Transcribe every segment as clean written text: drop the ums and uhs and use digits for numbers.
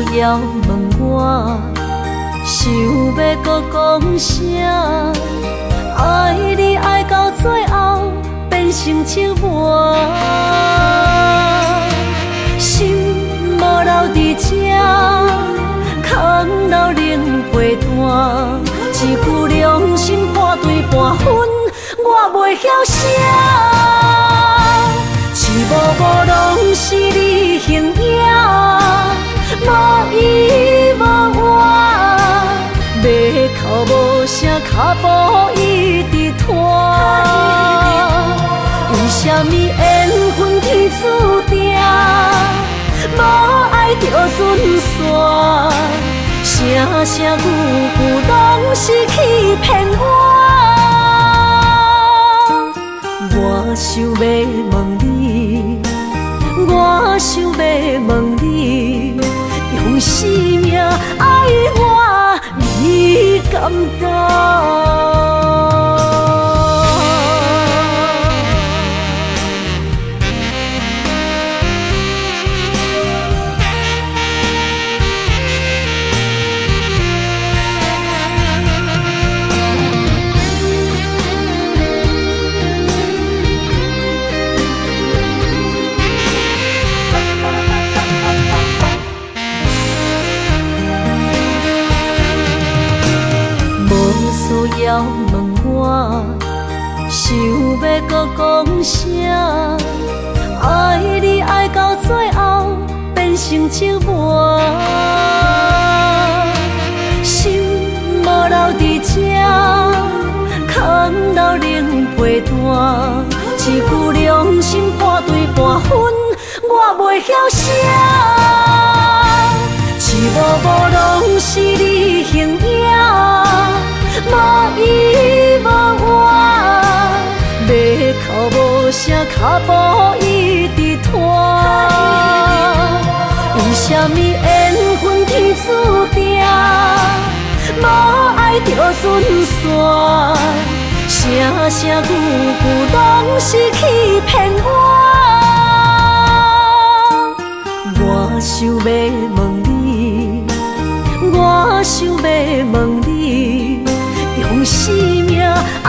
需要问我，想要搁讲啥？爱你爱到最后变成寂寞，心无留伫这，空留冷陪伴。一句良心半对半分，我袂晓写。一幕幕拢是你形影，无依无我，马口无声，脚步一直拖。为什么缘分天注定，无爱就准线？声声句句拢是欺骗我。我想要问你，我想要问你，用生命爱我，你敢敢？需要问我，想要搁讲啥？爱你爱到最后变成寂寞，心无留伫这，空留冷陪伴。一句良心半对半分，我袂晓写。一幕幕拢是你形影，无依无我，马口无声，脚步一直拖。为什么缘分天注定，无爱就准线？声声句句拢是欺骗我。我想要问你，我想要问你，用生命爱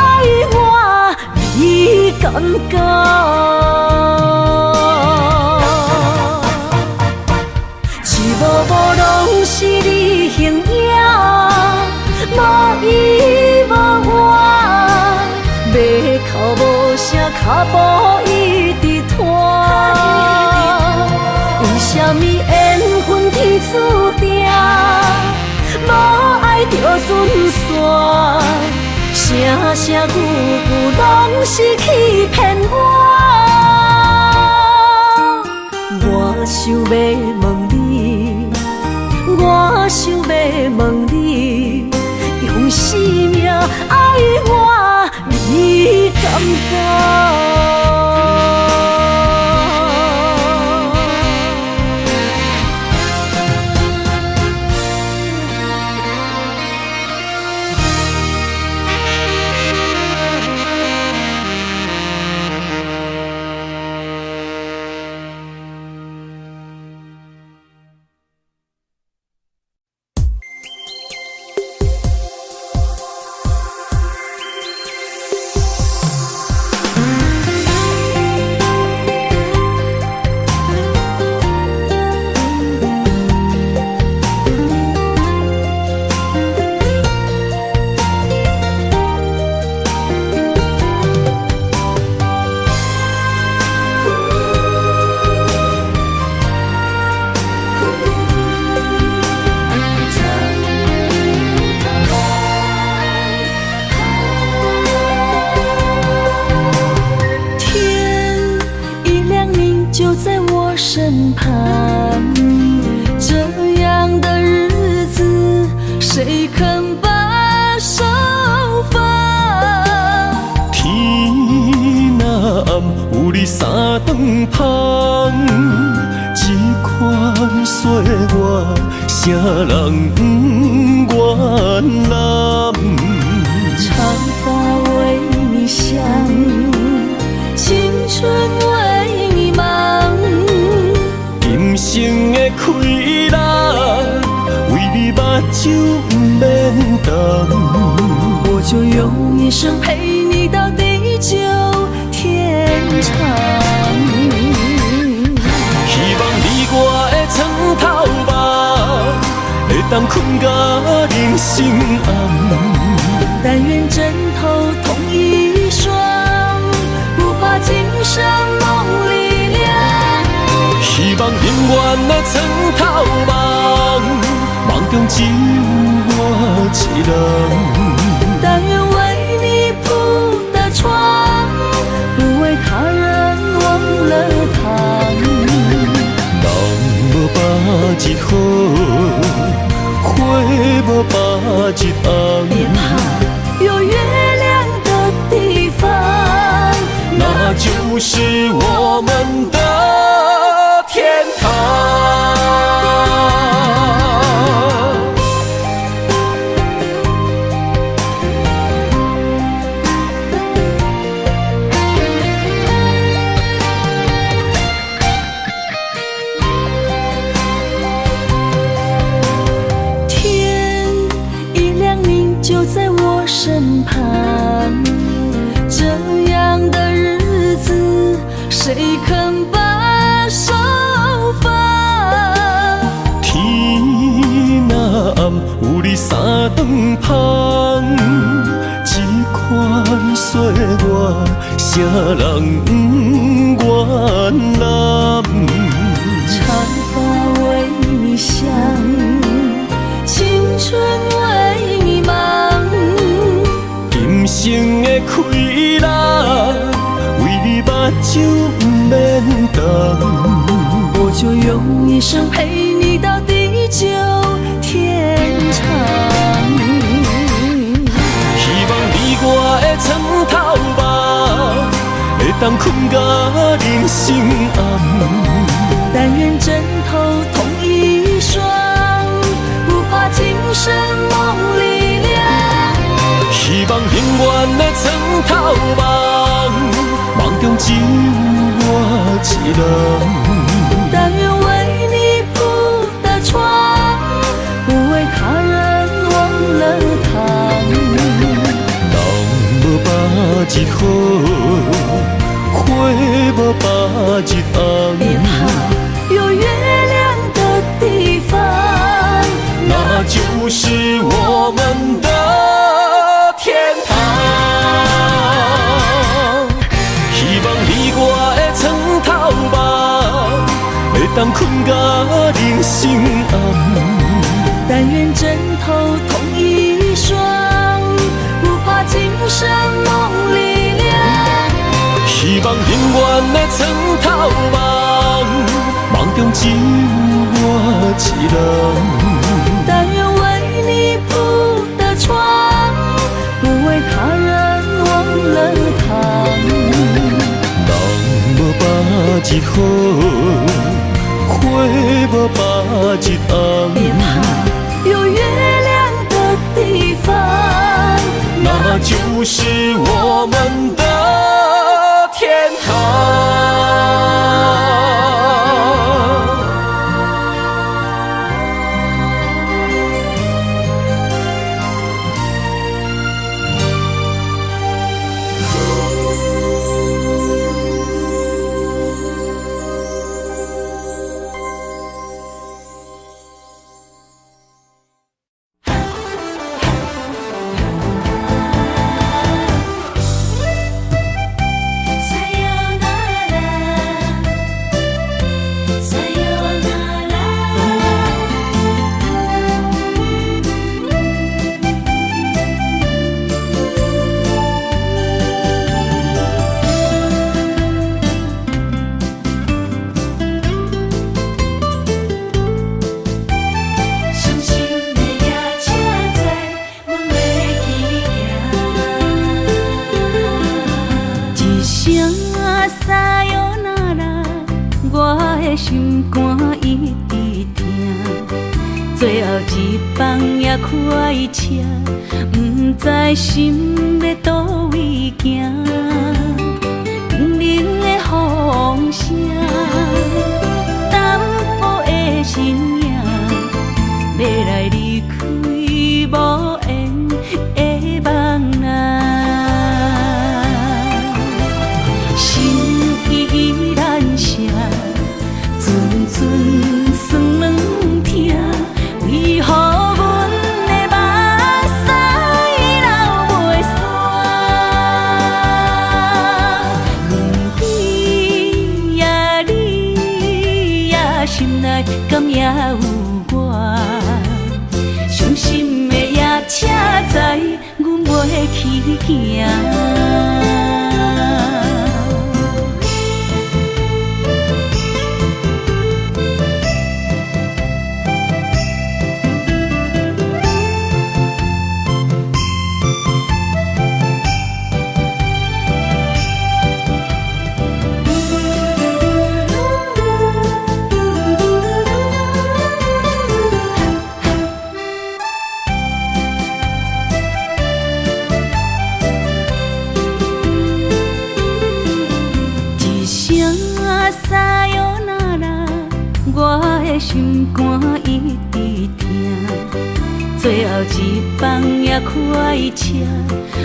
我，你敢敢？一幕幕拢是你形影，无依无我，马口无声，脚步一直拖。为什么缘分天注定，无爱就准线？声声句句拢是欺骗我。我想要问你，我想要问你，用生命爱我，你敢敢？身旁，这样的日子谁肯把手放？天若暗，有你三顿香，这款岁月，啥人不愿揽？长发为你香，青春为你忙。人生的开朗，酒不免等。我就用一生陪你到地久天长。希望你我的床头梦，会当困甲人心暗。但愿枕头同一双，不怕今生梦里凉。希望永远的床头梦，梦中只有我一人。但愿为你铺的床，不为他人忘了躺。人无百日好，花无百日红。别怕，有月亮的地方，那就是我们的天堂。天一亮，你就在我身旁。这样的日子，谁肯把手放？天若暗，有你三顿香，这款岁月，谁人不愿揽？长发为你香，青春为你忙。今生的快乐，为你目睭不免等。我就用一生陪你到地久天长。希望你我的床头梦，会当困甲人心暗。但愿枕头同一双，不怕今生梦里凉。希望永远的床头梦，梦中只有我一人。但愿为你铺的床，不为他人忘了躺。人无百日好，花无百日红。别怕，有月亮的地方，那就是我们的天堂。希望你我的床头梦，会当困甲人心暗。但愿枕头同一双，不怕今生梦里凉。希望永远的床头梦，梦中只有我一人。但愿为你铺的床，不为他人忘了躺。人无百日好，花无百日红。别怕，有月亮的地方，那就是我们的天堂。心肝一直疼，最后一放也开车，不知心要倒位行。冷冷的风声，淡薄的身影，要来离开。内敢也有我？伤心的也车载，阮袂去行。心肝一直疼，最后一班也开车，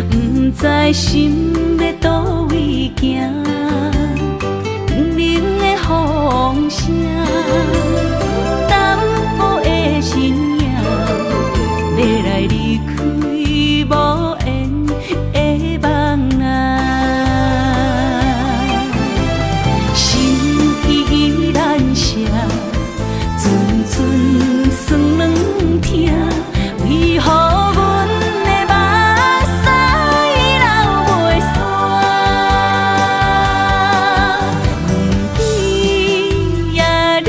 不知心要倒位行。冷冷的风声，淡薄的身影，要来离开无缘的梦啊，心依然舍。阵酸软疼，为何阮的目屎流袂煞？你呀你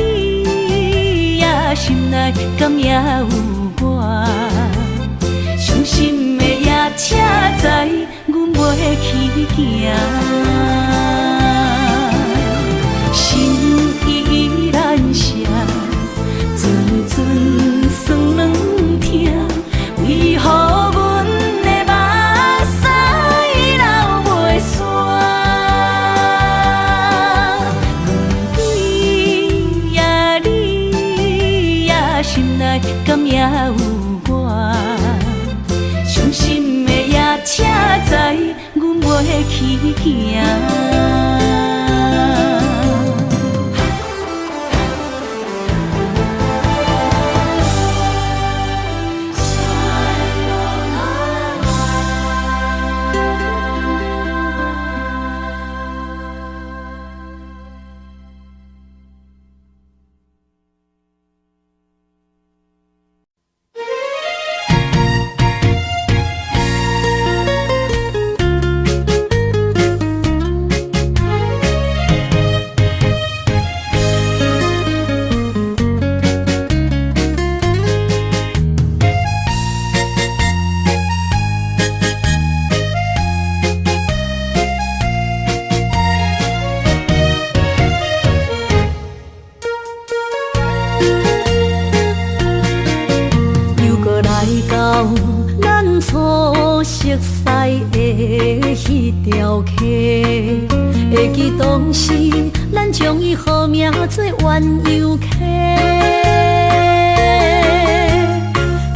呀，心内敢也有我？伤心的夜车载，阮袂去行。心依然舍。阵酸软疼，为何阮的目屎流袂煞？你呀你呀，心内敢也有我？伤心的夜车载，阮袂去行。初熟悉的迄条溪，会记当时咱将伊号名做鸳鸯溪。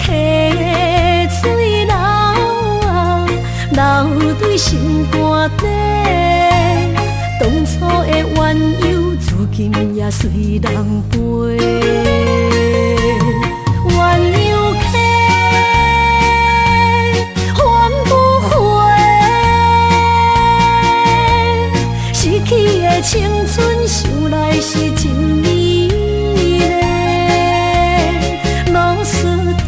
溪水流啊，流对心肝底。当初的鸳鸯，如今也随人飞。鸳鸯溪。青春想来是真美丽，老师徒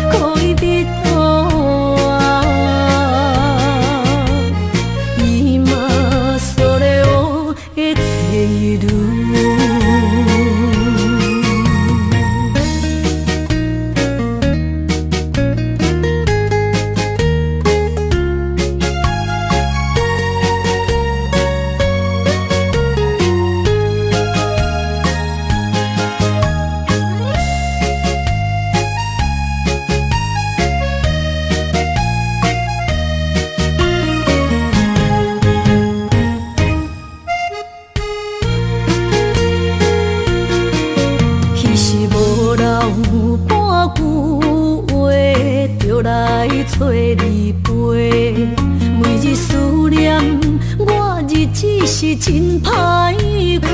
可以比途啊，伊嘛所了的地路。找你陪，每日思念我，日子是真歹过。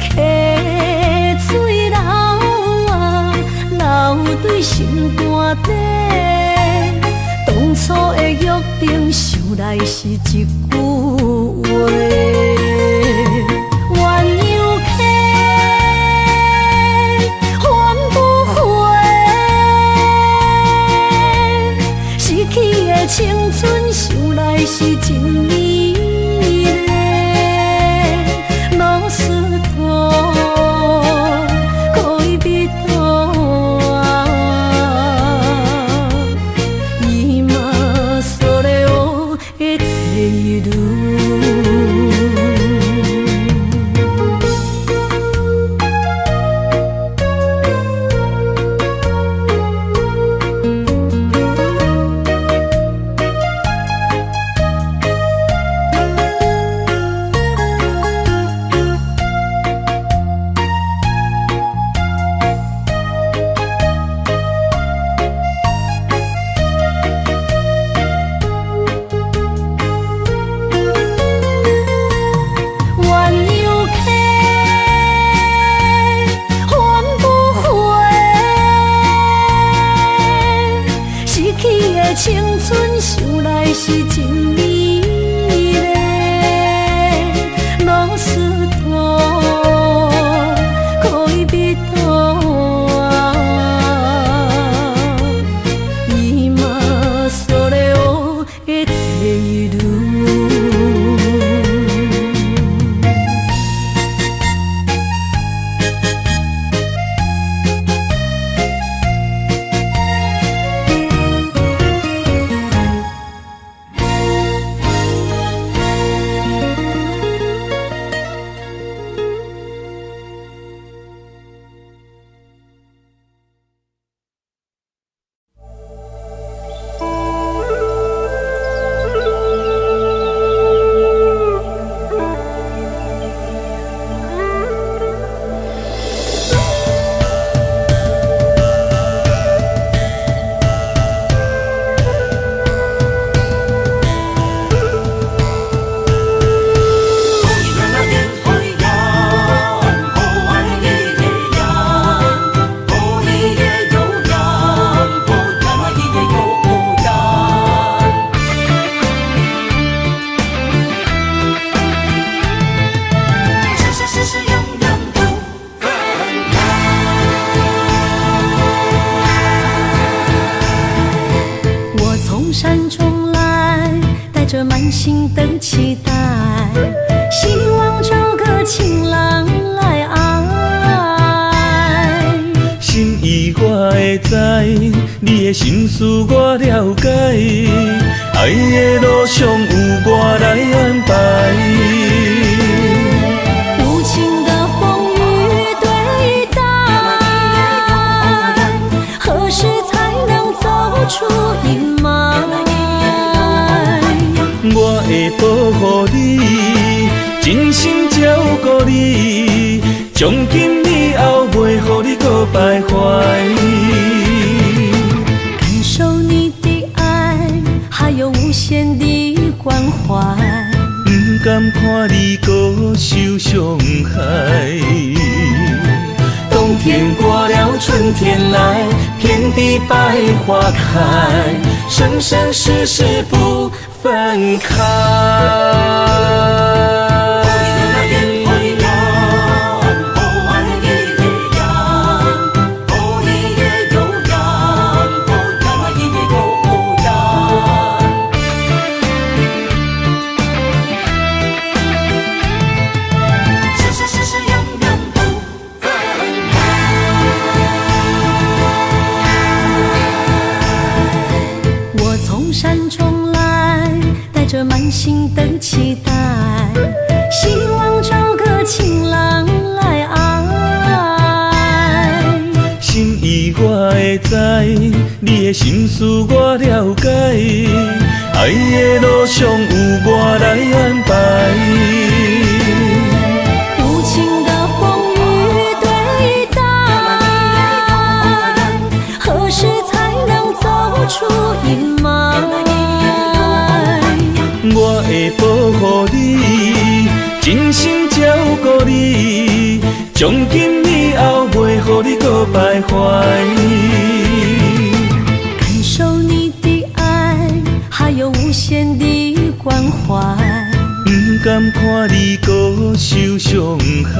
溪水流啊，流对心肝底。当初的约定，想来是一句话。是真美丽，老师多可以比多啊，今それを得ている。青春想来是真美丽，老师多可以比多啊，今それを得ている。山中来，带着满心的期待，希望找个情郎来爱。心意我会知，你的心思我了解，爱的路上有我来安排。无情的风雨对待，何时才能走出阴霾？我会保护你，真心照顾你，从今以后袂予你搁徘徊。感受你的爱，还有无限的关怀，不甘看你搁受伤害。冬天过了，春天来，遍地百花开，生生世世不分开。山中来，带着满心的期待，希望找个情郎来爱。心意我会知，你的心思我了解，爱的路上有我来安排。无情的风雨对待，何时才能走出阴霾？我会保护你，真心照顾你，从今以后袂予你搁徘徊。感受你的爱，还有无限的关怀，不甘看你搁受伤害。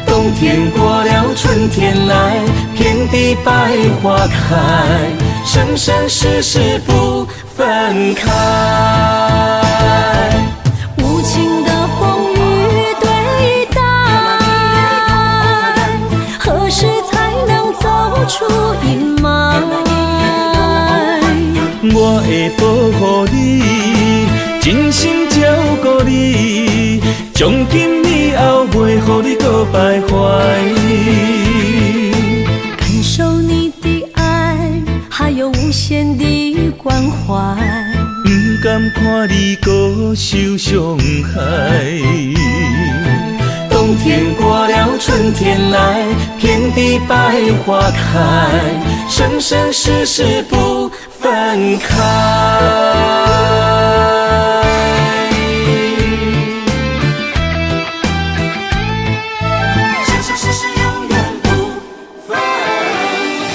冬天过了，春天来，遍地百花开，生生世世不分开。无情的风雨对待，何时才能走出阴霾？我会保护你，真心照顾你，从今以后袂予你搁徘徊。感受你的爱，还有无限的关怀。不甘看你搁受伤害。冬天过了，春天来，遍地百花开，生生世世不分开。生生世世永远不分开。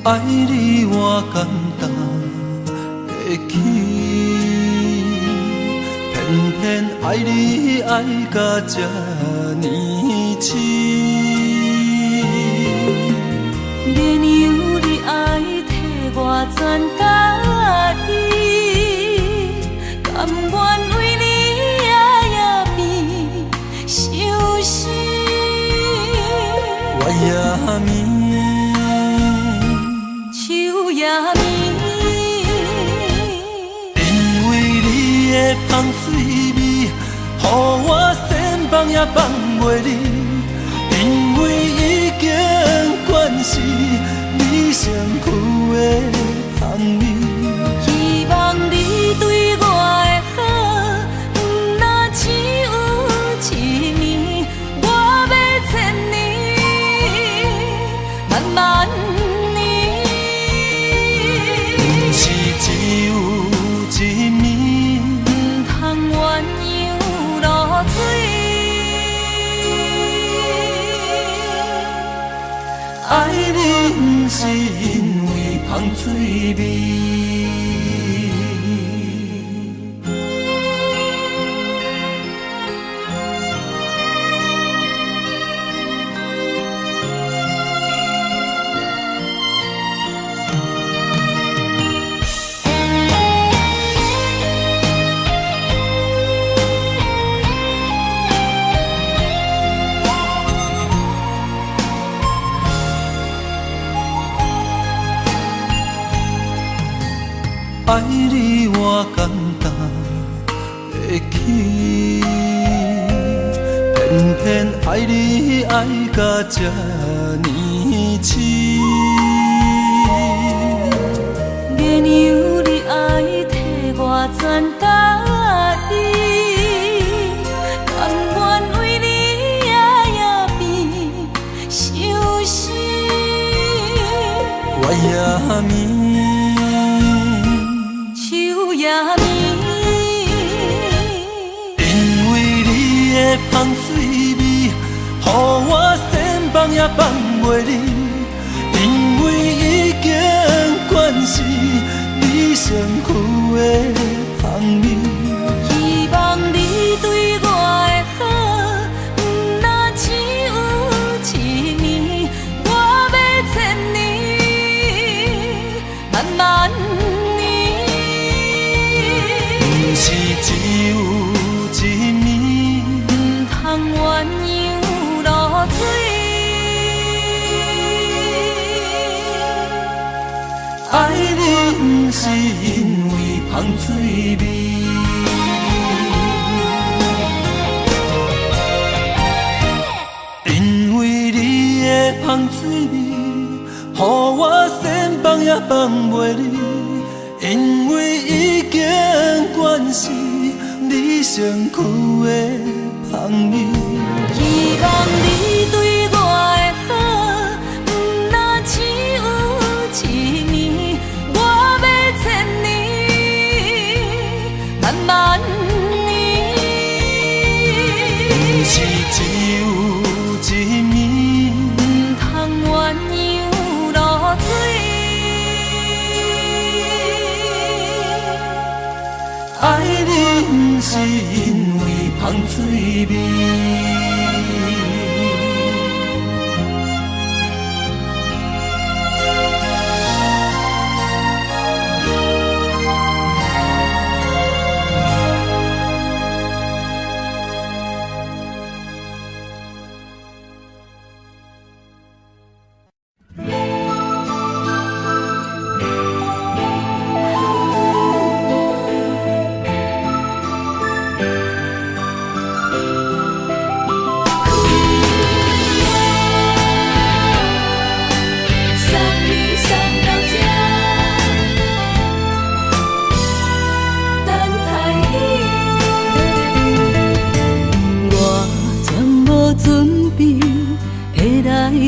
爱你我简单会起，偏偏爱你爱到这呢深。连由你爱替我全答应，甘愿为你夜夜变伤心。我也眠。因为你的香水味，予我先放也放袂离。因为已经惯是你身躯的香味。希望你对我的好，不若只有一年，我要千年，慢慢。爱你不是因为香水味。爱你我简单会起，偏偏爱你爱到这呢深。连由你爱替我全答应，甘愿为你夜夜变伤心。我也眠。因为你的香水味，予我先放也放袂离。因为已经惯是你身躯的香味。希望你对我的好，不若只有一年，我要千年，慢慢。是只有一年，不通鸳鸯落水。爱你不是因为香水味。芳水味，予我先放也放袂离，因为已经惯是你身躯的香味。希望你对我的好，不若只有一年，我要千年，万万年。不是只有一面，唔通鸳鸯落水。爱你不是因为芳水味。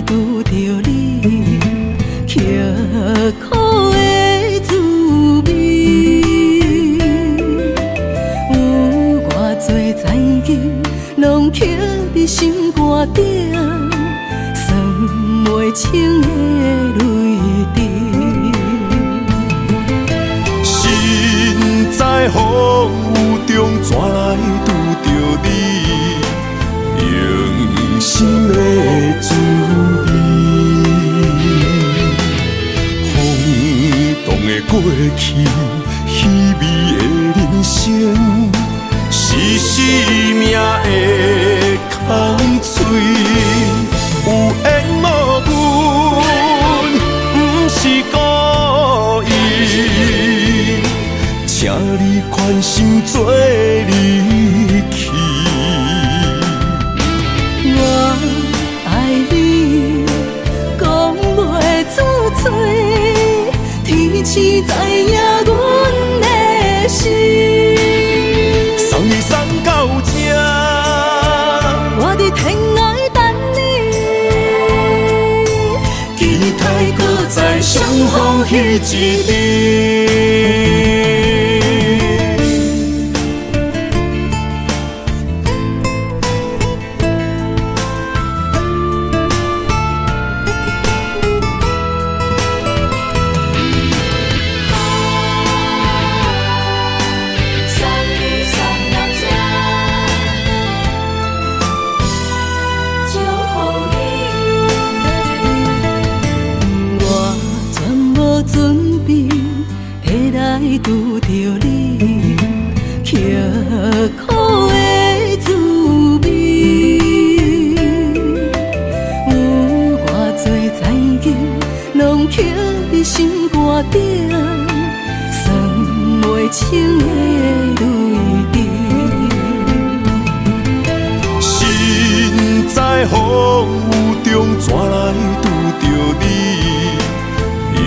拄着你，刻苦的滋味，有偌多知己，拢刻伫心肝顶，算袂清的泪滴。身在风雨中，怎来拄着你？用心的滋味，风动的过去，稀微的人生，是生命的空嘴，有缘无分，不是故意，请你宽心做离去。我爱你，讲袂出嘴，天知知影阮的心。送你送到这，我伫天涯等你，期待搁再相逢彼一日。拄着你，刻苦的滋味，有偌多知己，拢刻伫心肝顶，算袂清的泪滴。身在风雨中，怎来拄着你？用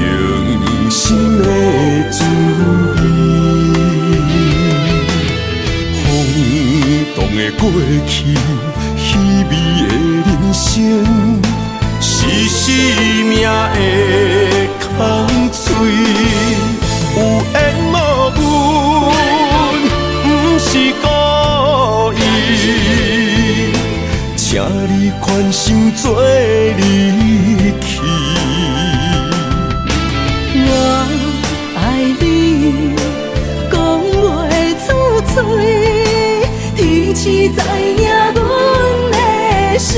心的滋味，风动的过去，稀微的人生，是生命的空嘴，有缘无分，不是故意，请你宽心做离去。我爱你，讲袂出嘴，天知知影阮的心。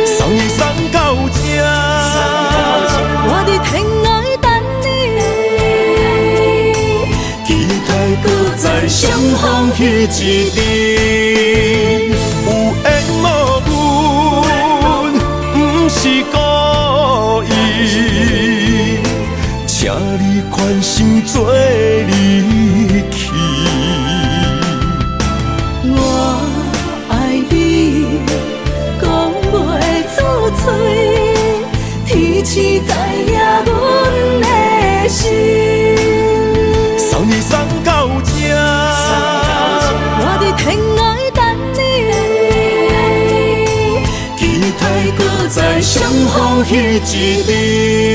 送你送到这，我伫天涯等你，期待搁再相逢彼一日。有缘无分，不是故意，请你宽心做离去。我爱你，讲袂出嘴，来相逢彼一日。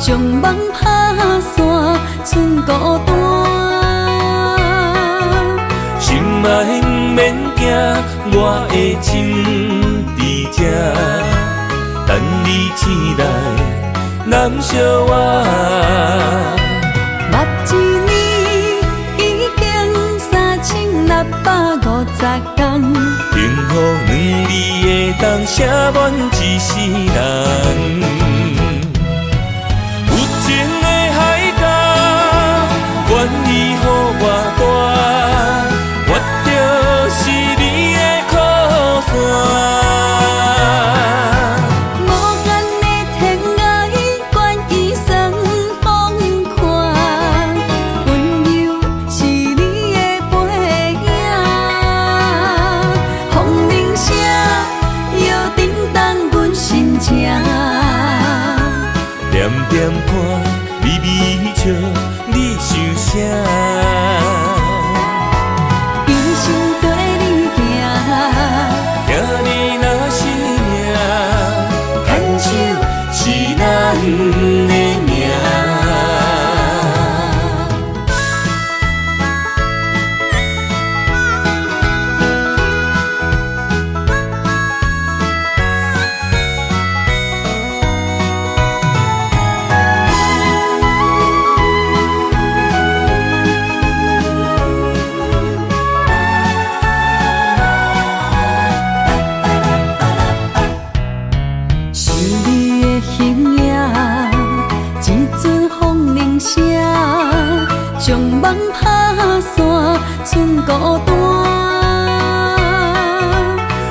将梦打散，剩孤单。心爱不免惊，我的心伫这，等你醒来，难相偎。目一年已经3650天，幸福两字会当写满一世人。有情的海角，愿意予我大，我就是你的靠山。无限的天涯，愿意算疯狂，温柔是你的背影。风铃声摇叮当阮心情，点点看，微微笑，你想啥？一生跟你行，行你若是命，牵手是咱的命。是你的形影，一阵风铃声，将梦打散，剩孤单。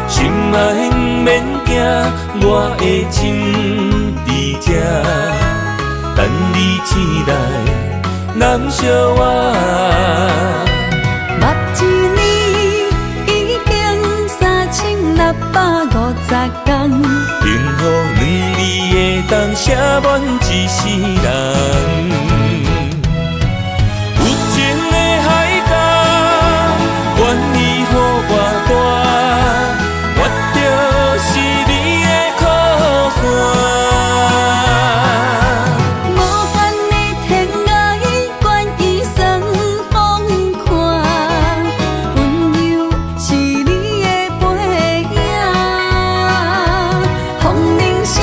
心爱不免惊，我的心伫这，等你醒来，难相偎。目一年已经3650天，幸福两字会当写满一世人。有情的海角，愿意予我大，我就是你的靠山。无限的天涯，愿意算疯狂，温柔是你的背影。风铃声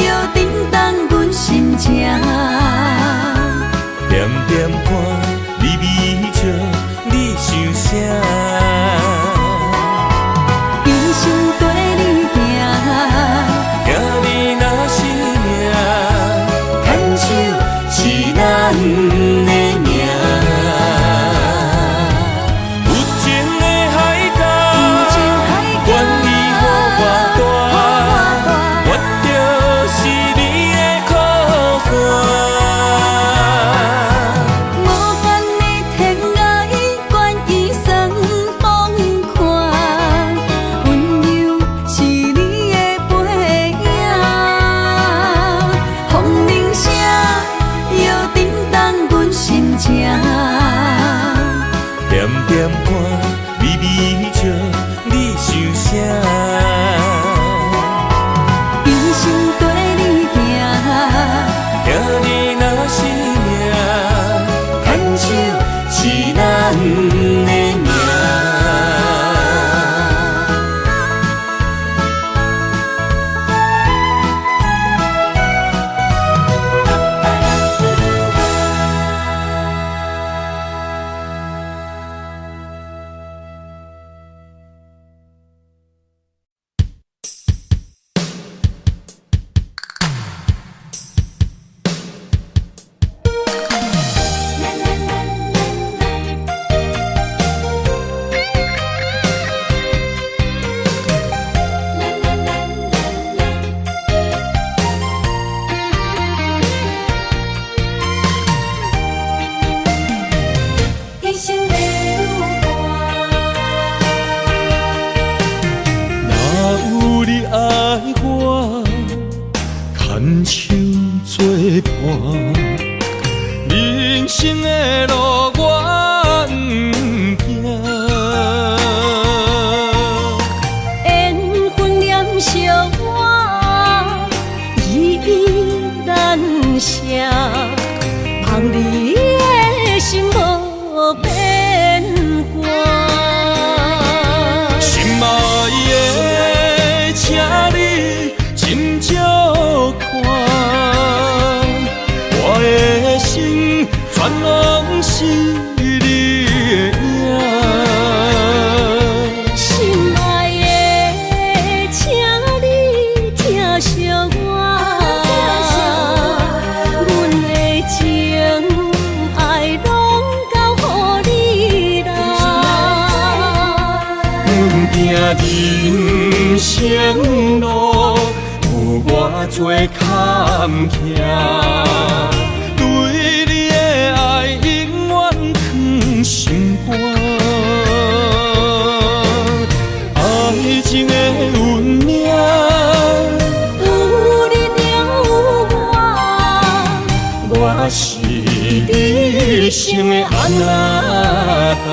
摇叮当阮心情，点点看，微微笑，你想啥？一生跟你行，行你若是命，牵手是咱的命。有情的海角，愿意予我大，我就是你的靠山。无限的天涯，愿意算疯狂，温柔是你的背影。风铃声摇叮当阮心情，点点看，微微笑，你想啥？一生跟你行，行你若是命，牵手是咱的命。一生的路若有你爱我，牵手作伴，人生的路我不惊。缘分念相我，依依咱行人生路，有偌多坎坷，对你的爱永远藏心肝。爱情的运命，有你有我，我是你生的安那达。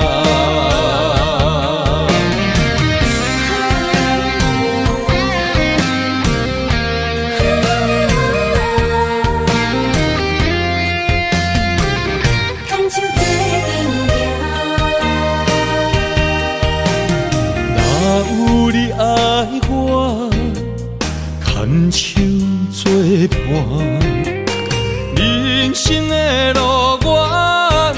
牵手作伴，人生的路我不行。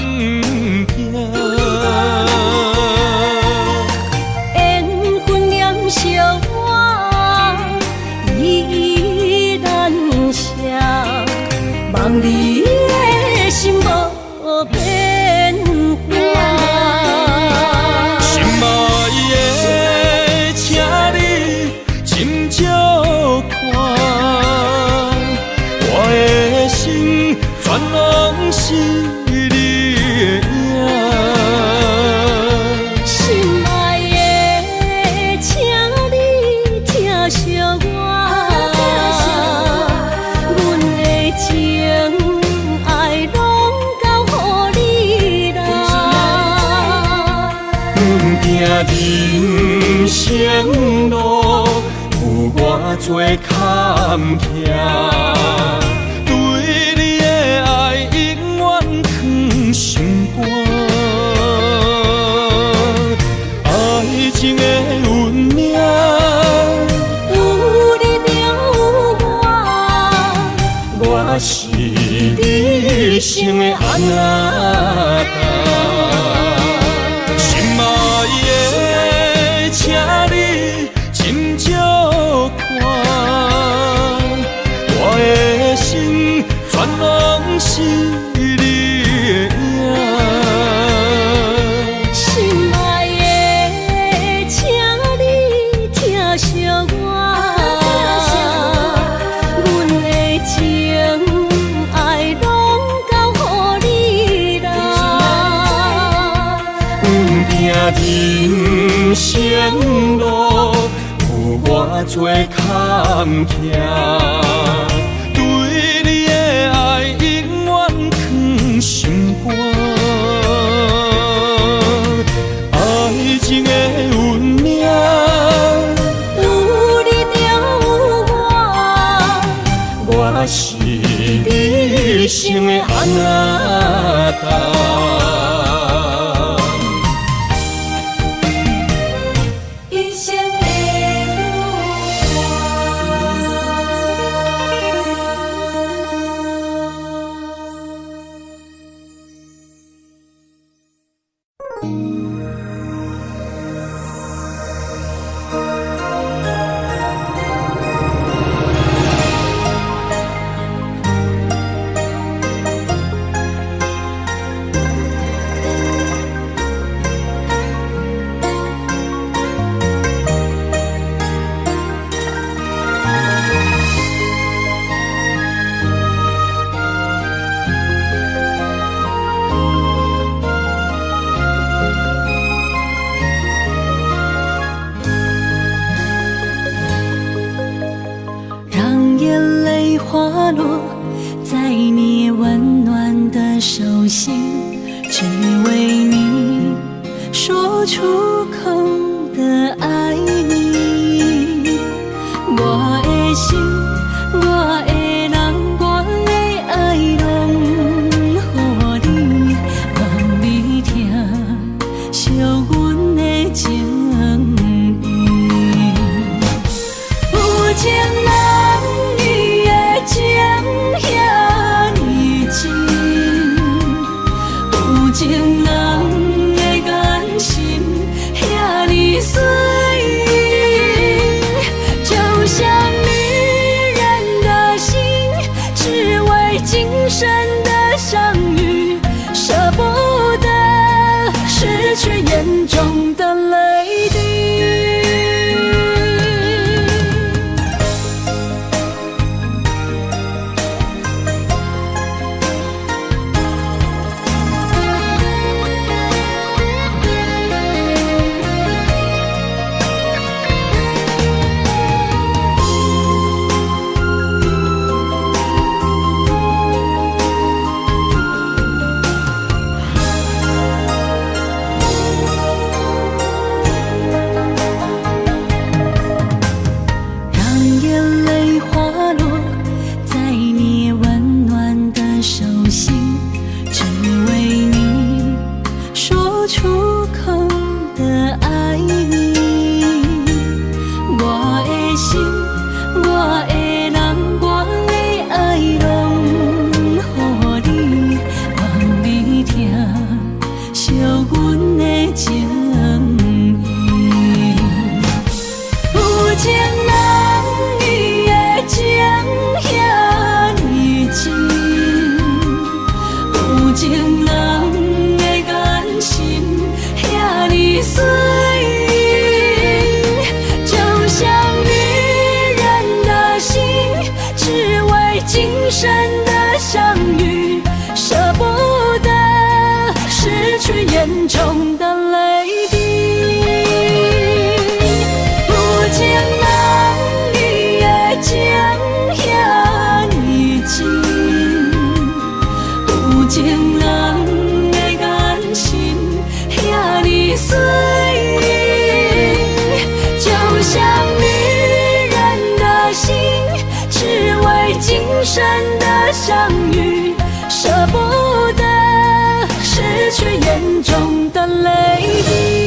缘分念相我依然写，望你的心无变化。心爱的，请你斟酌看，我的心全拢是你的影。心爱的，请你疼惜我，阮的情爱拢交予你啦。阮行人生路，有偌多坎坷，对你的爱永远藏心肝。爱情的运命，有你有我，我是你生的安那达。心爱的，请你斟酌看，我的心全拢是你的影。心爱的，请你疼惜我，阮的情爱拢交予你啦。阮行人生路，有偌多坎坷，对你的爱永远藏心肝。爱情的运命，有你有我，我是你生的安那达。一生的让眼泪滑落在你温暖的手心，只为你说出口的爱你。我的心，我的人，我的爱拢予你，望你疼惜阮的情意。有情人伊的情遐尼真，有情人的眼神遐尼水。相遇，舍不得失去眼中的泪滴。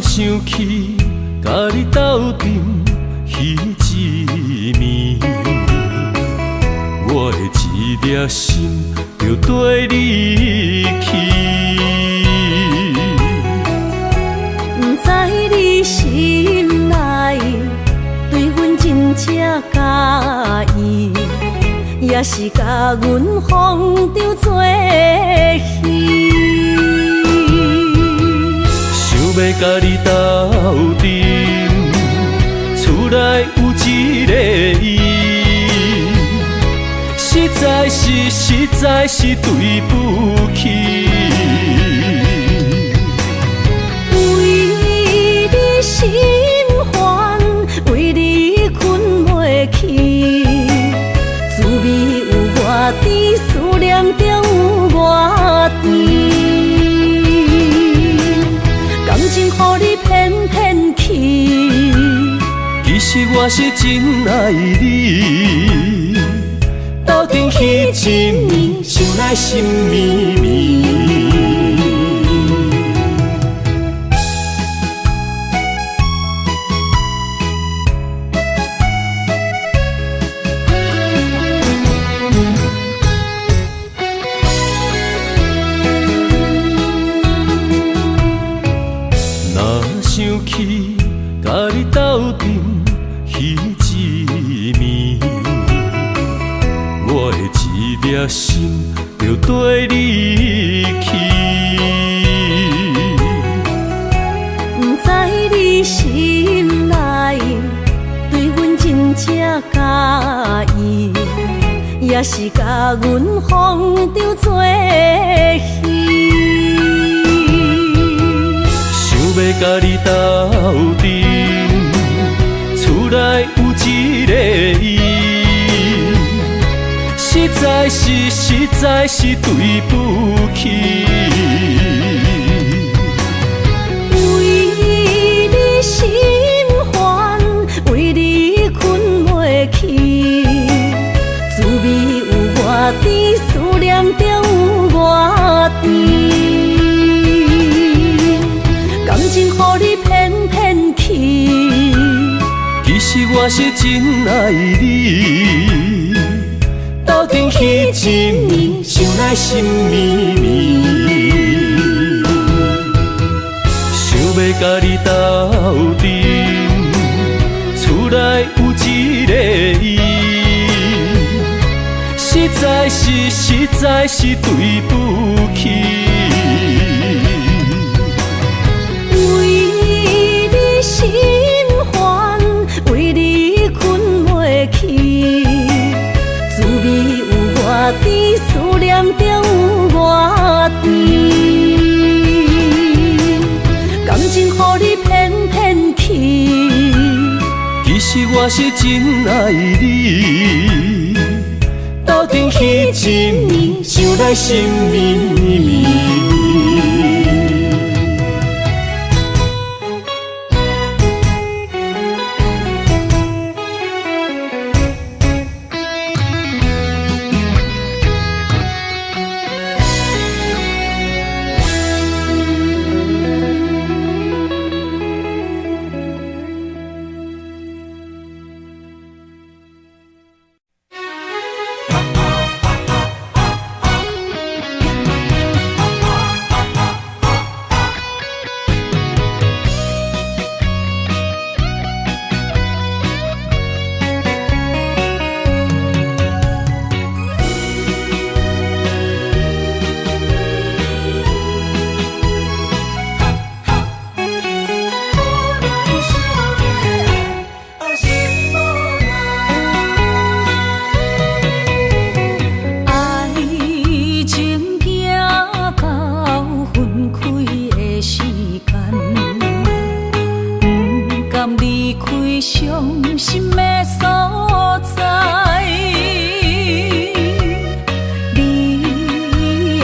想起甲你斗阵彼一暝，我的一粒心就跟你去。不知你心内对阮真正介意，也是甲阮风中做戏。要甲你斗阵，厝内有一个伊，实在是对不起。为你心烦，为你困袂去，滋味有偌甜，思念中有偌甜。感情予你骗骗去，其实我是真爱你，斗阵彼一暝，想来心绵绵。想起甲你斗阵彼一暝，我的一粒心就跟你去。不知你心内对阮真正介意，也是甲阮风中做戏。要甲你斗阵，厝内有一个伊，实在是对不起。为你心烦，为你困袂去，滋味有偌甜，思念中有偌甜。感情予你骗骗去，其实我是真爱你，斗阵彼一暝，想来心绵绵。想要甲你斗阵，厝内有一个伊，实在是对不起。心烦，为你困袂去，滋味有偌甜，思念中有偌甜。感情予你骗骗去，其实我是真爱你，斗阵彼一暝，想来心绵绵。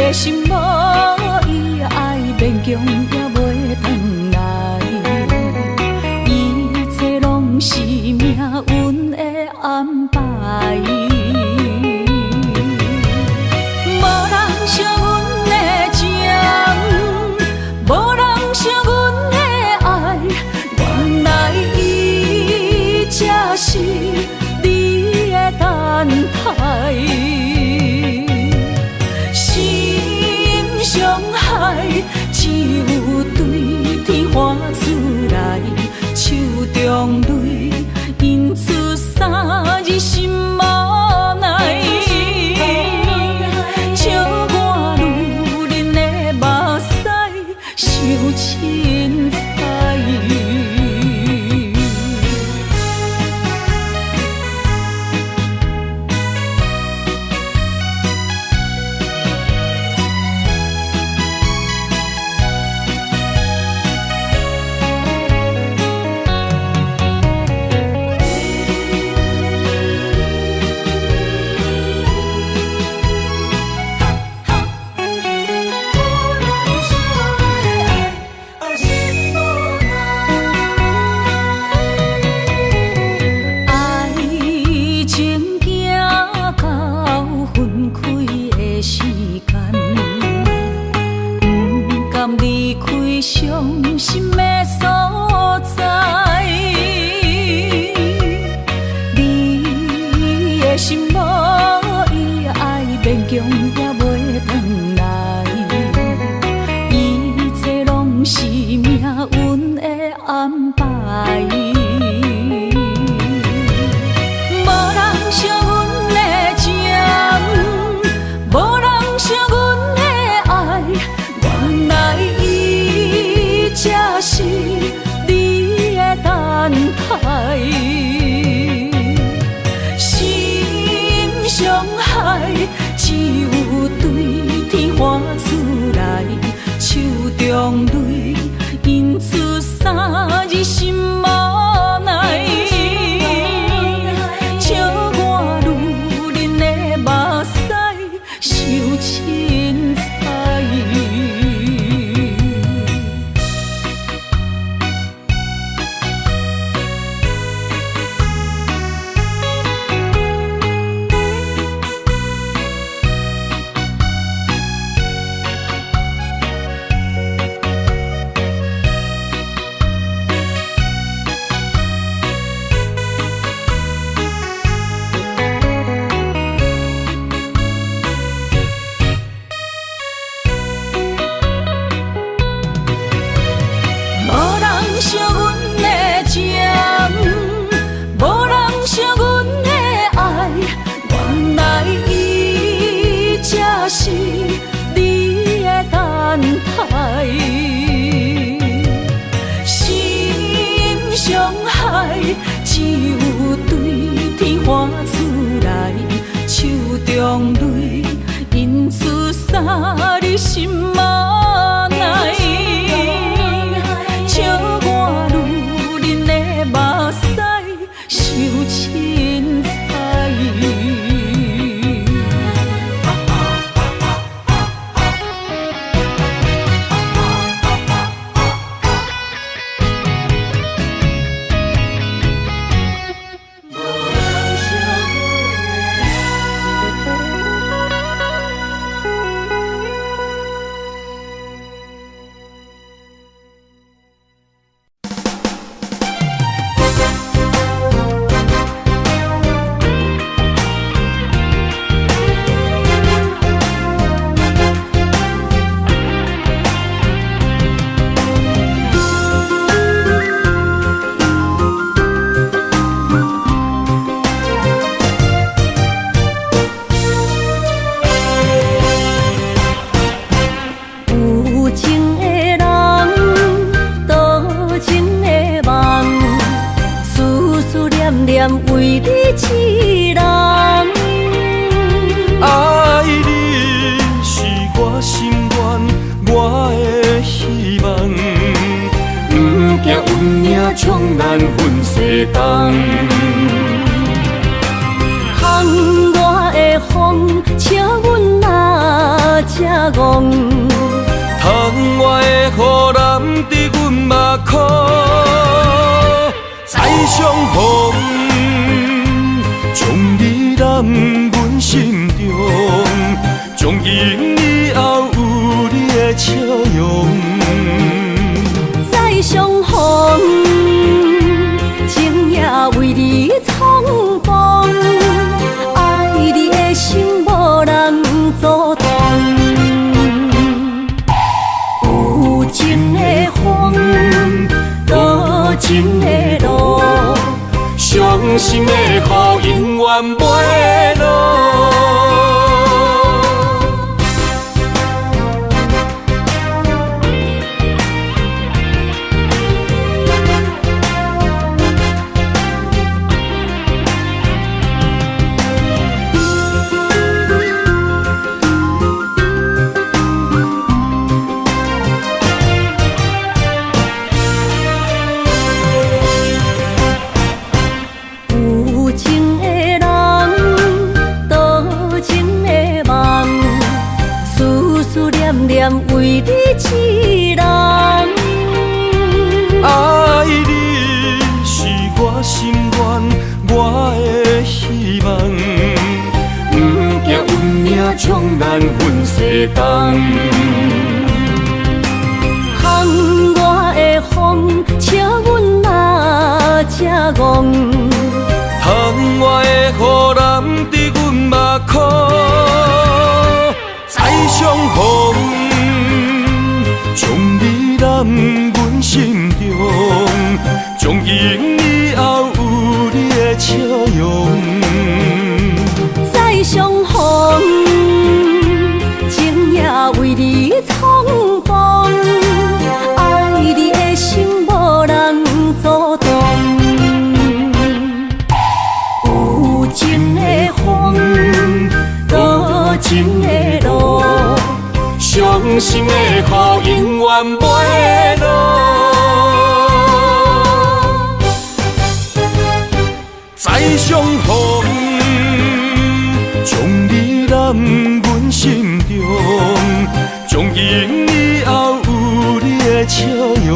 的心无伊爱勉强也袂转来，一切拢是命运的安排。无人惜阮的情，无人惜阮的爱，原来伊才是你的等待。心伤害，只有对天花出来，手中泪印出三字心无奈。笑我女人的目屎受凊彩。伤心的所在，你的心无伊爱勉强也袂转来，一切拢是命运的安排。无人惜阮的情，无人惜阮的爱，原来才是你的等待。心伤害，只有对天花出来，手中泪印出三字心无奈。笑我女人的目屎受凊彩。惜阮的情，无人惜阮的爱，原来伊才是你的等待。心伤害，只有对天花出来，手中泪印出三字心无奈。笑我女人的目屎受凊彩。为你痴人，爱你是我心愿，我的希望。不惊运命冲咱分西东，窗外的风，请阮拿才戆。窗外的雨淋伫阮目眶，再相逢，将你揽阮心中，从今以后有你的笑容。再相逢，情也为你苍茫，爱你的心无人阻挡。有情的风，多情的路，伤心的雨永远袂落。为你痴人，爱你是我心愿，我的希望，不惊运命将咱分西东。窗外的风，笑阮哪才戆。窗外的雨淋伫阮目眶，再相逢。将你揽阮心中，从今以后有你的笑容。再相逢，情也为你苍茫，爱你的心无人阻挡。有情的风，多情的路，伤心的雨永远袂落。再相逢，将你揽阮心中，从今以后有你的笑容。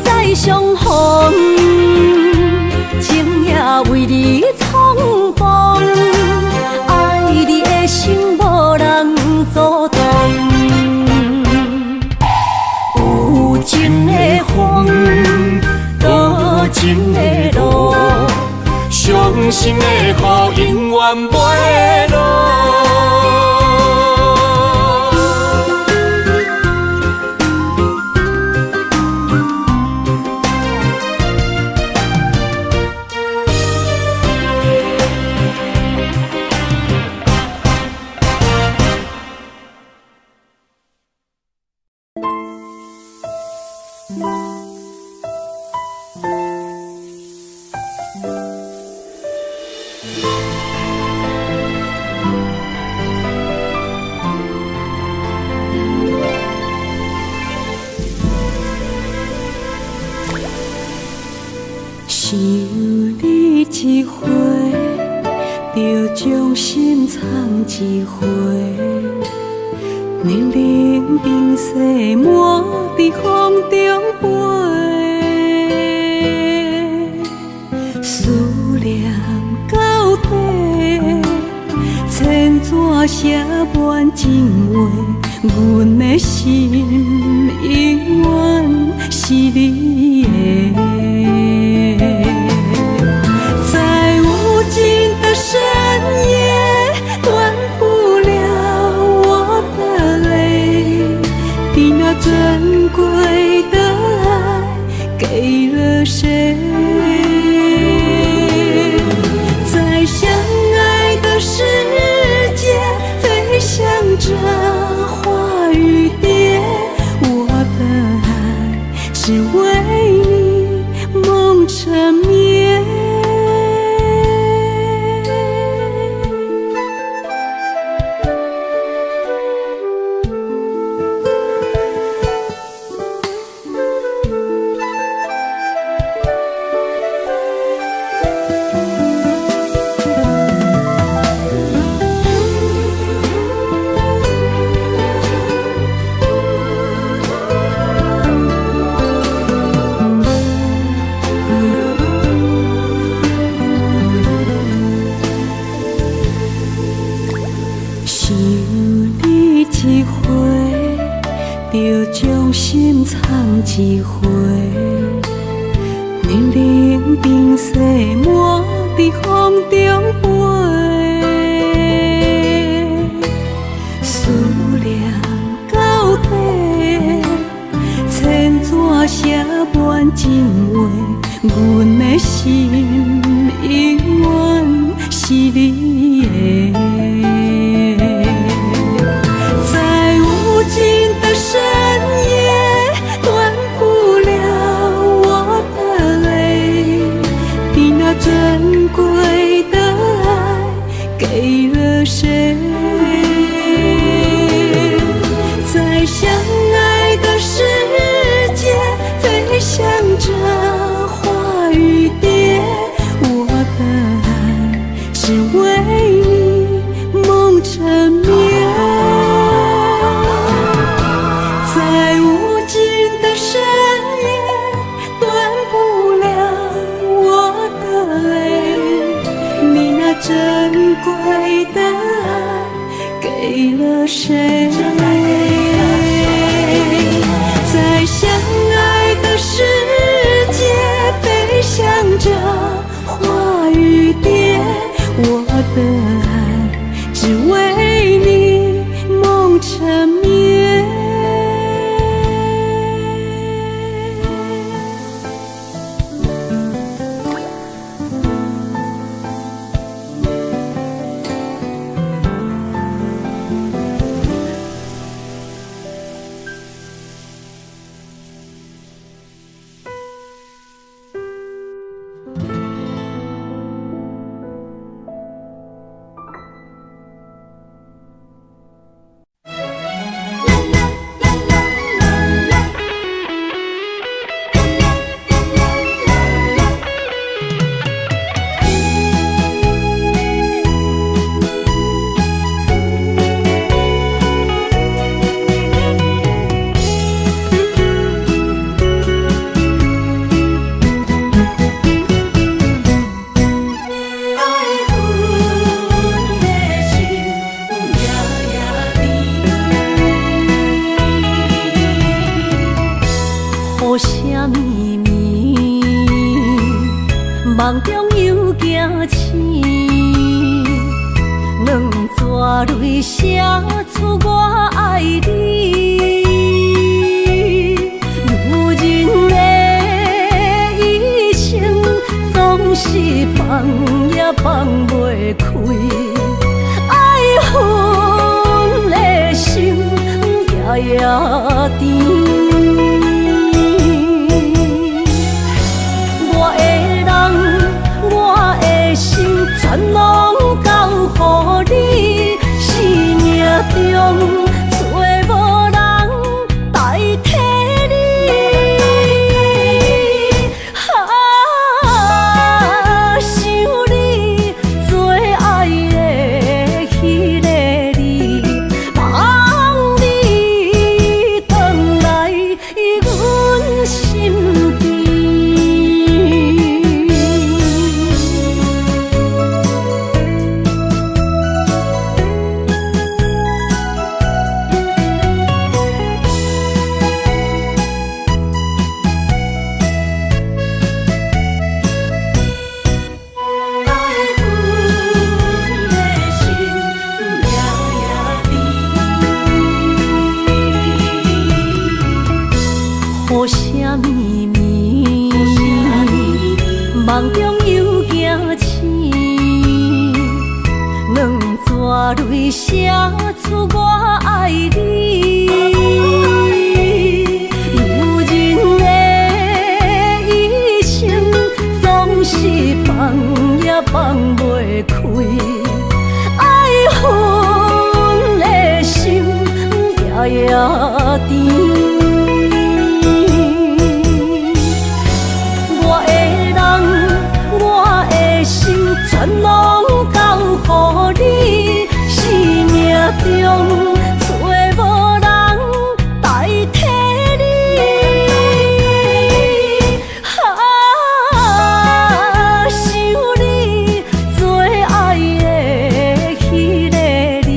再相逢，情也为你苍茫，爱你的心无人阻挡。有情的风，多情的路，伤心的雨永远袂落。想你一回，就将心藏一回，冷冷冰雪满在风中飞，思念到底，千纸写满情话，阮的心永远是你的。在无尽的深夜，断不了我的泪，你那珍贵的爱给了谁？在相爱的世界，飞翔着花与蝶，我的爱是为你只有你一回，就将心藏一回。年龄冰雪满在风中飞，思念到底，千纸写满情话，阮的心永远是你的。在无尽的深夜，断不了我的泪。你那珍贵的爱给了谁？在相爱的世界，飞翔着花与蝶。我的爱只为你梦缠绵。在无尽的深夜，断不了我的泪。你那珍贵的爱给了谁？在相爱的世界，飞翔着花与蝶。我的爱只为你梦缠绵。梦中又惊醒，两纸泪写出我爱你。女人的一生总是放也放袂开，爱恨的心夜夜甜。全拢交予你，生命中找无人代替你。想你最爱的迄个你，望你回来阮心边。雨声绵绵，梦中又惊醒，两纸泪写出我爱你。女人的一生总是放也放袂开，爱恨的心夜夜甜。全拢交予你，生命中找无人代替你。想你最爱的迄个你，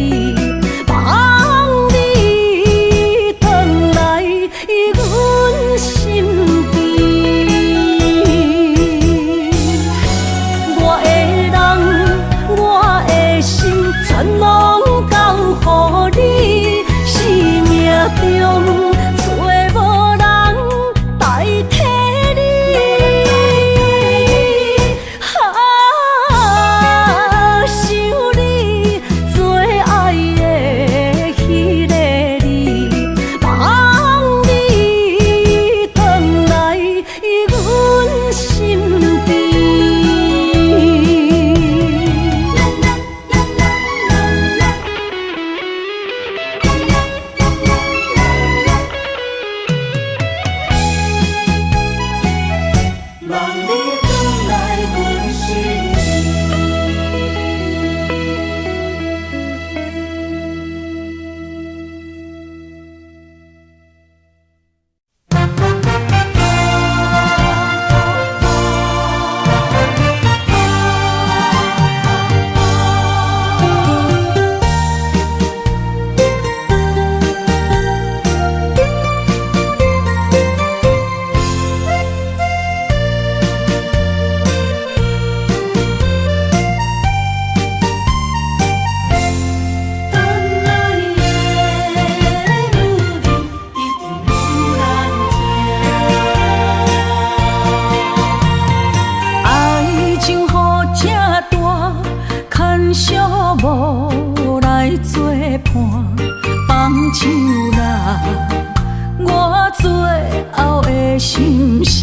声。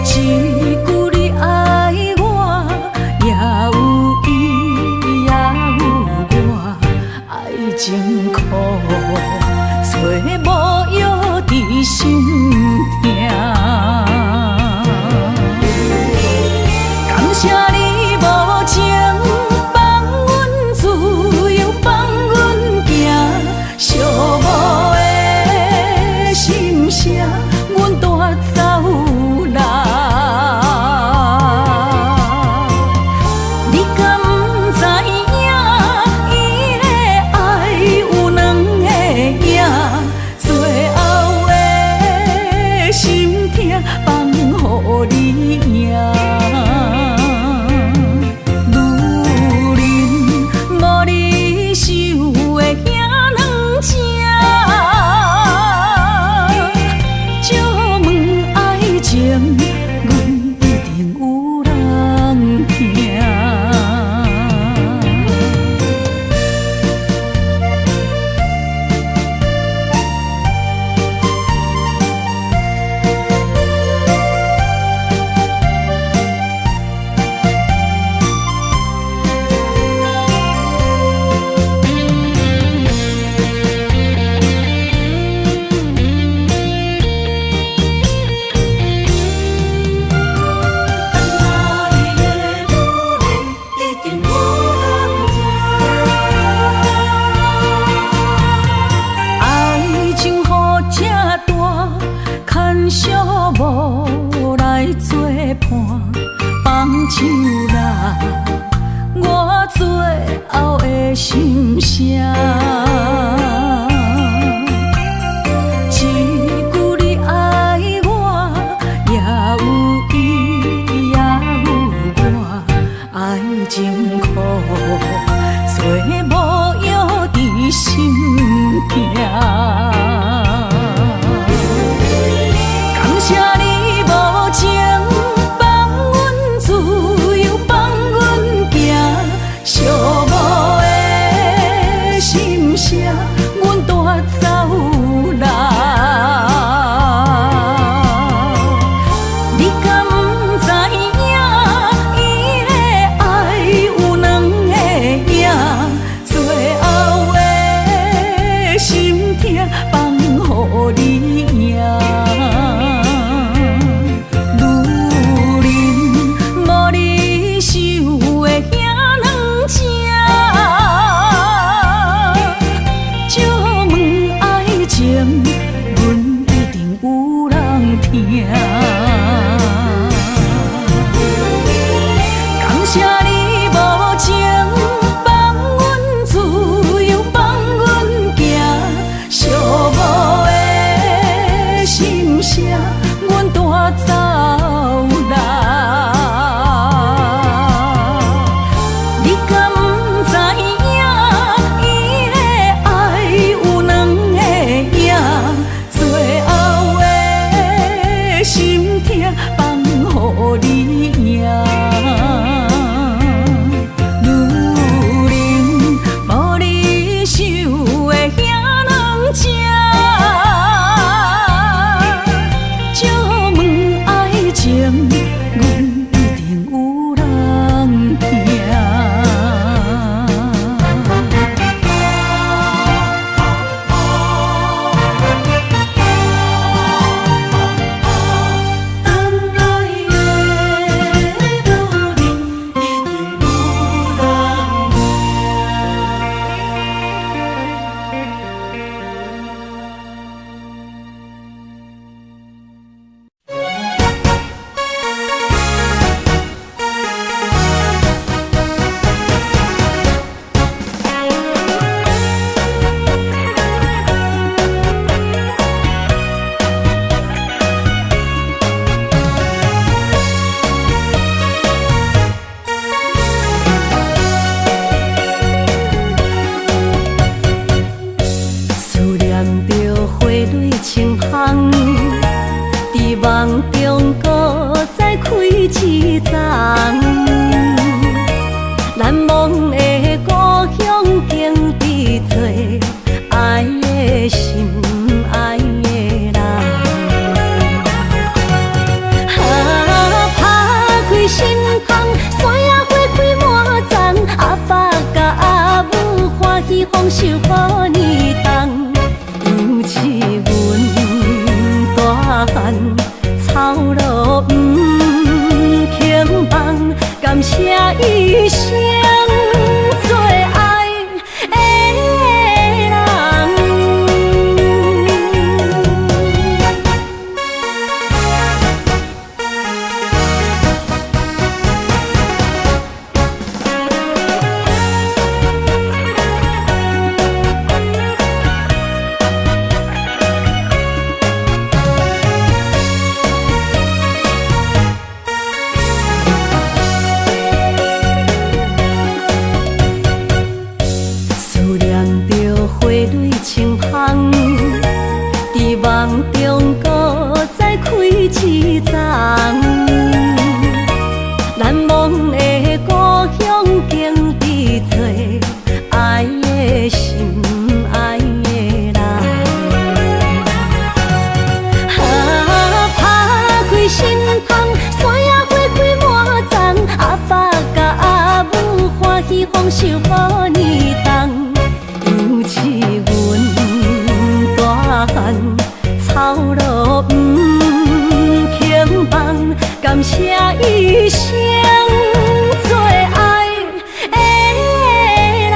一句你爱我，也有伊，也有我，爱情苦，找无药伫心痛。感谢你无情，放阮自由，放阮行，寂寞的心声，阮带走来。你敢不知影，伊的爱有两个影，最后的心痛放予你赢。无来作伴，放手啦，我最后的心声。一句你爱我，也有伊，也有我，爱情苦，找无药伫心痛。谢你无情，放阮自由，放阮行，寂寞的心声，阮带走来。你敢不知影，伊的爱有两个影，丰收好年冬，尤是阮大汉操劳不轻放，感谢一生做爱的人。清芳，伫梦中搁再开一丛，难忘的故乡经历做爱的心，爱的人。打开心窗，山野花开满丛，阿爸甲阿母欢喜丰收好年冬，尤是阮操劳不轻放，感谢一生做爱的人。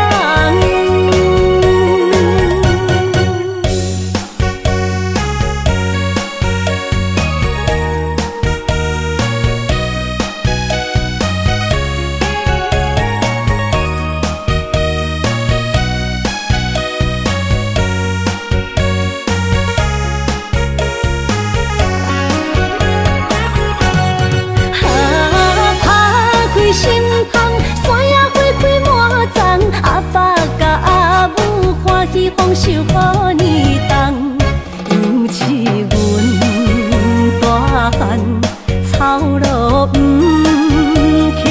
心窗，山野花开满丛，阿爸甲阿母欢喜丰收好年冬，尤是阮大汉操劳不轻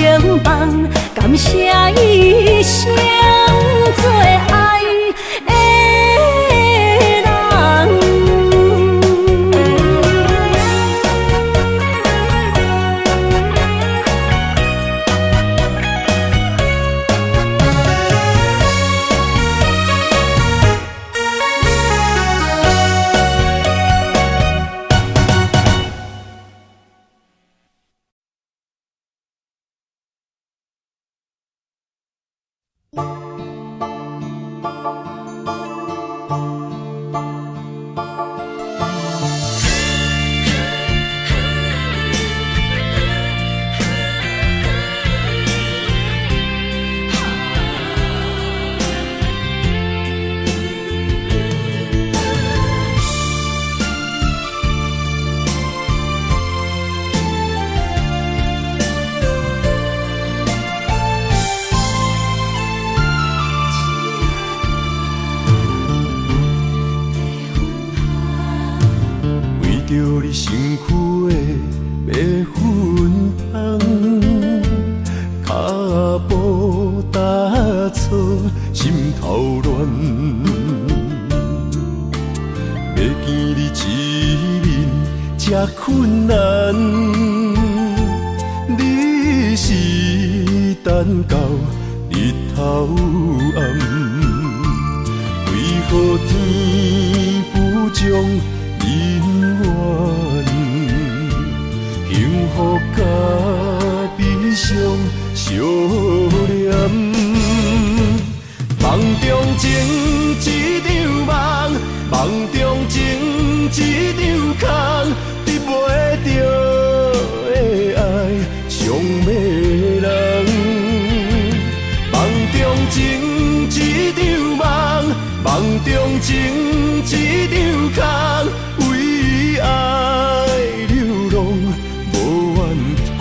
放，感谢一生做爱的人。着你身躯的白粉香，脚步踏错，心头乱。要见你一面这困难，你是等到日头暗，为何天不将人怨，幸福甲悲伤相连。梦中情一场梦，梦中情一场空，得袂着的爱上迷人。梦中情一场梦，梦中情一场空，为爱流浪无怨叹，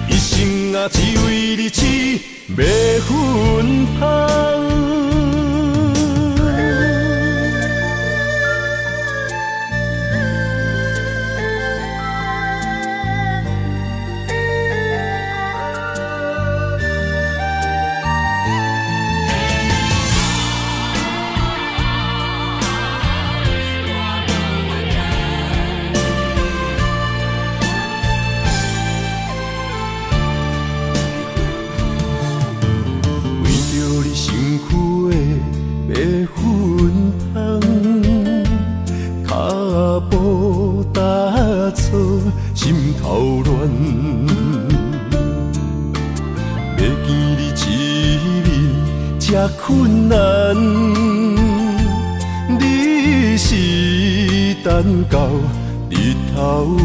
一生啊只为你痴白粉香。为见你一面这困难，你是等到日头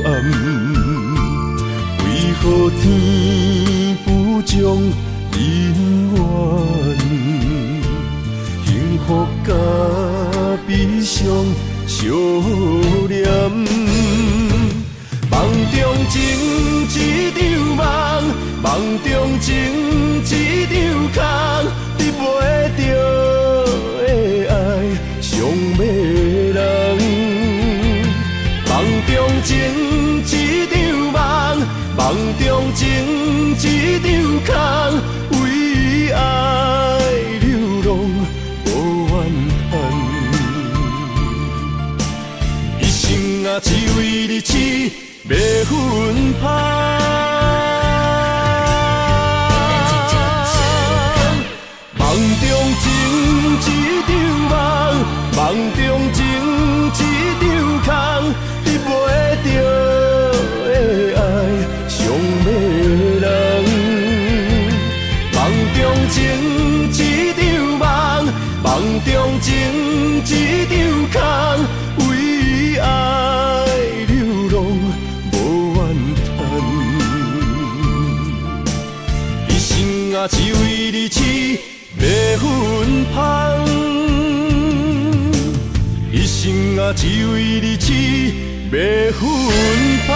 暗，为何天不将人怨？幸福甲悲伤相连，梦中情一场梦，梦中情一场空，你袂着的爱上迷人。梦中情一场梦，梦中情一场空，为爱流浪无怨叹。一生啊，只为你痴袂分芳。梦中情一场梦，梦中情一场空，你袂着的爱上迷人。梦中情一场梦，梦中情一场空，为爱流浪无怨叹。一生啊，只为你痴袂分芳。一生啊，只为你痴袂分芳。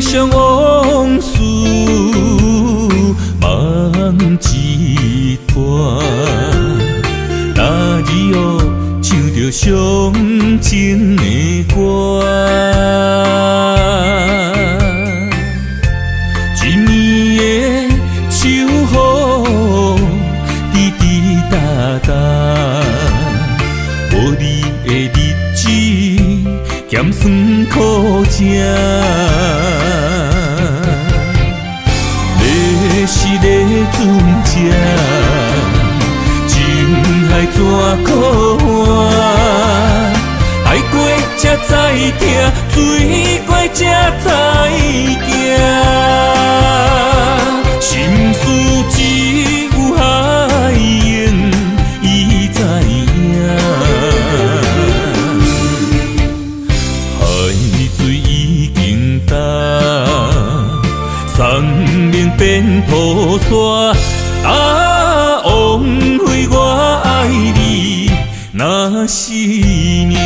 想往事梦一段，那日后唱着伤情的歌，一暝的秋雨滴滴答答，无你的日子咸酸苦涩。是个船只，情海怎可换？爱过才知疼，水过才知惊。心事只有海燕伊知影，海水已经干。山面变土沙，枉费我爱你那是命。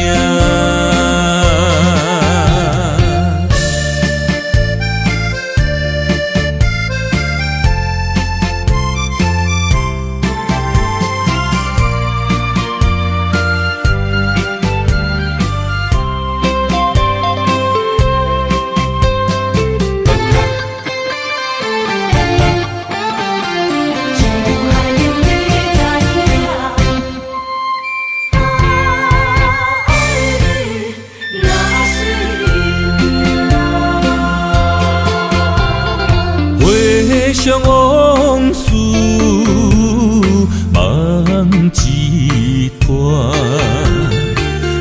想往事梦一段，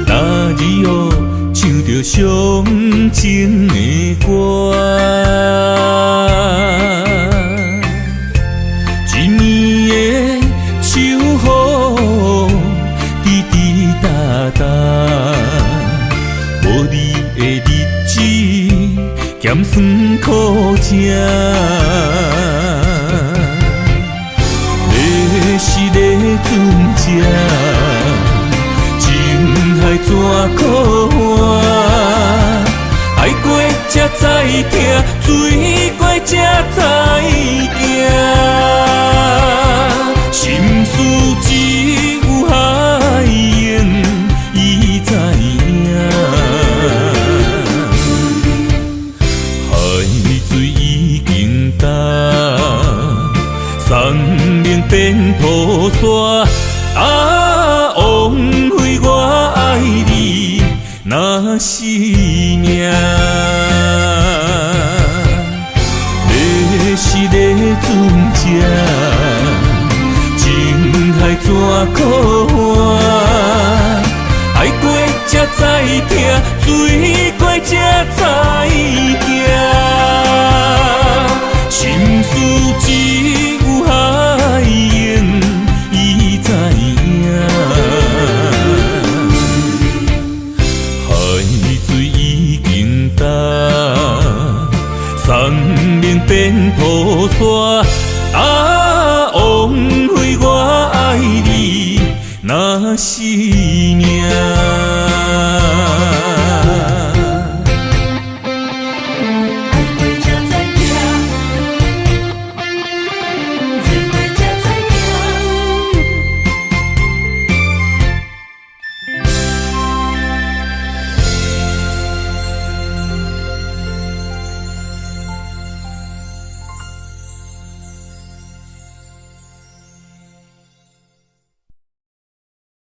那日后唱着伤情的歌，一暝的秋雨滴滴答答，无你的日子咸酸苦涩。是个船只，情海怎可换？爱过才知疼，水过才变菩萨，啊，枉费我爱你那是命。要是咧船只，情海怎可换？爱过才知疼，水过才知行。心事只有海涌，伊知影。海水已经干，送命变菩萨，啊，枉费我爱你那是命。